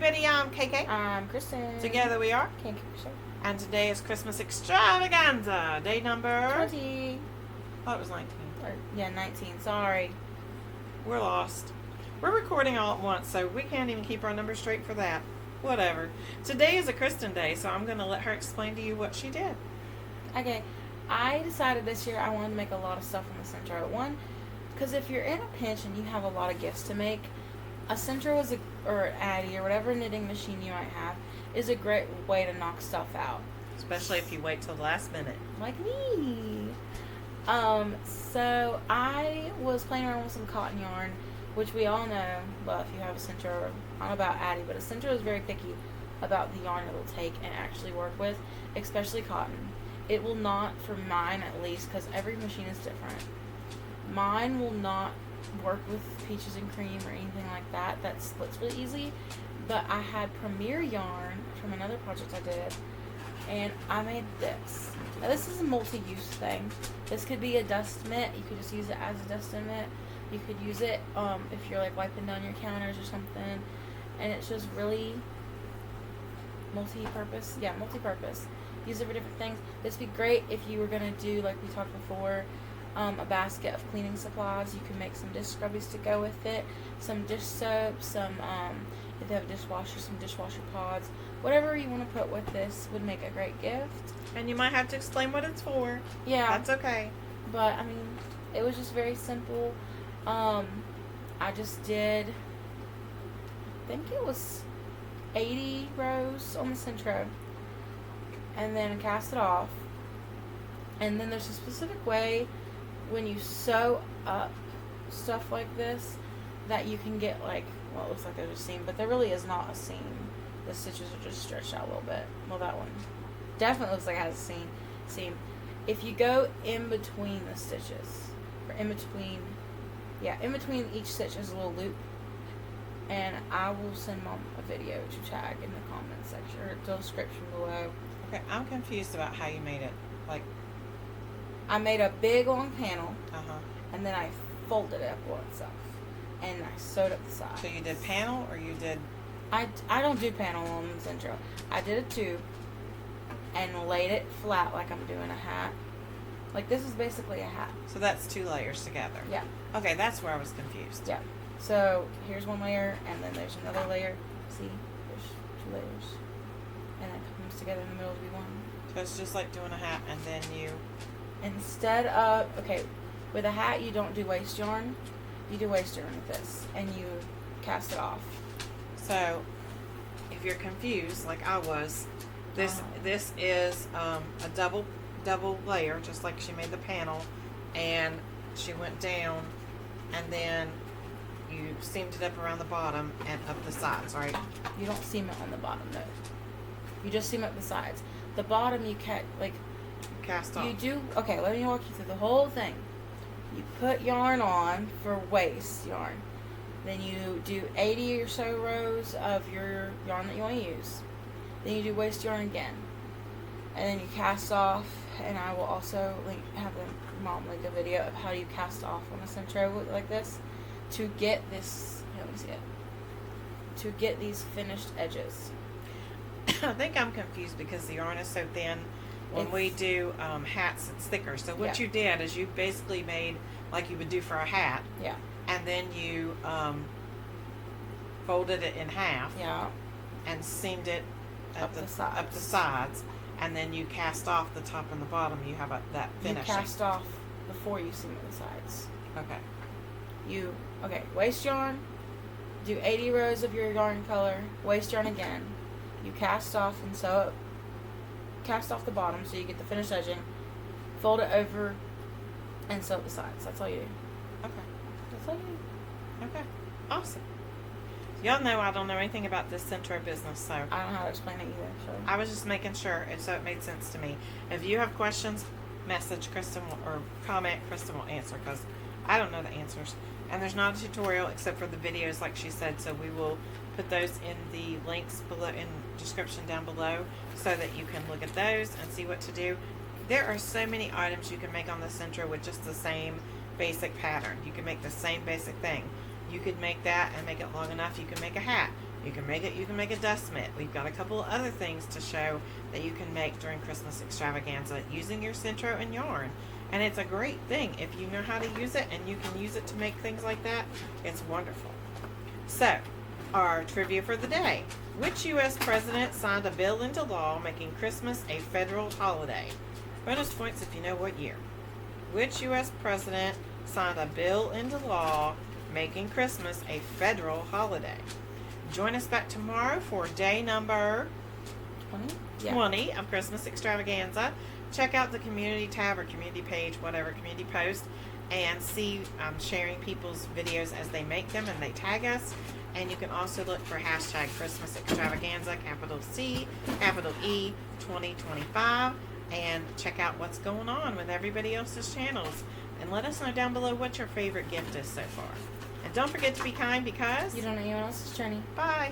everybody, I'm KK. I'm Kristen. Together we are KK Crochet. And today is Christmas Extravaganza. Day number 20. I thought it was 19. Yeah, 19. Sorry. We're lost. We're recording all at once, so we can't even keep our numbers straight for that. Whatever. Today is a Kristen day, so I'm going to let her explain to you what she did. Okay. I decided this year I wanted to make a lot of stuff on the Centro. One, because if you're in a pinch and you have a lot of gifts to make, a Centro is or Addy or whatever knitting machine you might have is a great way to knock stuff out. Especially if you wait till the last minute. Like me. So I was playing around with some cotton yarn, which we all know, well, if you have a Centro, I don't know about Addy, but a Centro is very picky about the yarn it'll take and actually work with, especially cotton. It will not, for mine at least, because every machine is different. Mine will not work with peaches and cream or anything like that. That splits really easy. But I had Premier yarn from another project I did, and I made this. Now this is a multi-use thing. This could be a dust mitt. You could just use it as a dust mitt. You could use it if you're like wiping down your counters or something. And it's just really multi-purpose. Yeah, multi-purpose. Use it for different things. This would be great if you were going to do, like we talked before, a basket of cleaning supplies. You can make some dish scrubbies to go with it, some dish soap, some, if you have a dishwasher, some dishwasher pods. Whatever you want to put with this would make a great gift. And you might have to explain what it's for. Yeah. That's okay. But, I mean, it was just very simple. I just did, I think it was 80 rows on the Centro. And then cast it off. And then there's a specific way when you sew up stuff like this that you can get, like, well, it looks like there's a seam, but there really is not a seam. The stitches are just stretched out a little bit. Well, that one definitely looks like it has a seam. If you go in between the stitches, or in between each stitch is a little loop. And I will send Mom a video to tag in the comment section or the description below. Okay, I'm confused about how you made it. Like, I made a big long panel, uh-huh. and then I folded it up on itself, and I sewed up the sides. So you did panel, or you did? I don't do panel on the Centro. I did a tube, and laid it flat like I'm doing a hat. Like, this is basically a hat. So that's 2 layers together. Yeah. Okay, that's where I was confused. Yeah. So here's one layer, and then there's another layer. See, there's 2 layers, and it comes together in the middle to be one. So it's just like doing a hat, and then you... Instead of, okay, with a hat you don't do waste yarn. You do waste yarn with this, and you cast it off. So, if you're confused, like I was, this is a double layer, just like she made the panel, and she went down, and then you seamed it up around the bottom and up the sides, right? You don't seam it on the bottom, though. You just seam up the sides. The bottom you cast off. You do, okay, let me walk you through the whole thing. You put yarn on for waste yarn. Then you do 80 or so rows of your yarn that you want to use. Then you do waste yarn again. And then you cast off, and I will also have Mom link a video of how you cast off on a Centro like this to get this, let me see it, to get these finished edges. I think I'm confused because the yarn is so thin. When we do hats, it's thicker. So what you did is you basically made like you would do for a hat. Yeah. And then you folded it in half. Yeah. And seamed it up the sides. And then you cast off the top and the bottom. You have that finishing. You cast off before you seam the sides. Okay. Waste yarn. Do 80 rows of your yarn color. Waste yarn again. You cast off and sew it. Cast off the bottom so you get the finished edging. Fold it over and sew up the sides. That's all you do. Okay. That's all you do. Okay. Awesome. Y'all know I don't know anything about this Centro business, so I don't know how to explain it either. So I was just making sure, and so it made sense to me. If you have questions, message Kristen or comment. Kristen will answer because I don't know the answers. And there's not a tutorial except for the videos, like she said. So we will put those in the links below in description down below so that you can look at those and see what to do. There are so many items you can make on the Centro with just the same basic pattern. You can make the same basic thing. You could make that and make it long enough. You can make a hat. You can make a dust mitt. We've got a couple of other things to show that you can make during Christmas Extravaganza using your Centro and yarn. And it's a great thing if you know how to use it and you can use it to make things like that. It's wonderful. So, our trivia for the day. Which U.S. president signed a bill into law making Christmas a federal holiday? Bonus points if you know what year. Which U.S. president signed a bill into law making Christmas a federal holiday? Join us back tomorrow for day number 20 of Christmas Extravaganza. Check out the community tab or community page, whatever, community post, and see sharing people's videos as they make them and they tag us. And you can also look for hashtag Christmas Extravaganza, capital C, capital E, 2025, and check out what's going on with everybody else's channels. And let us know down below what your favorite gift is so far. And don't forget to be kind because you don't know anyone else's journey. Bye.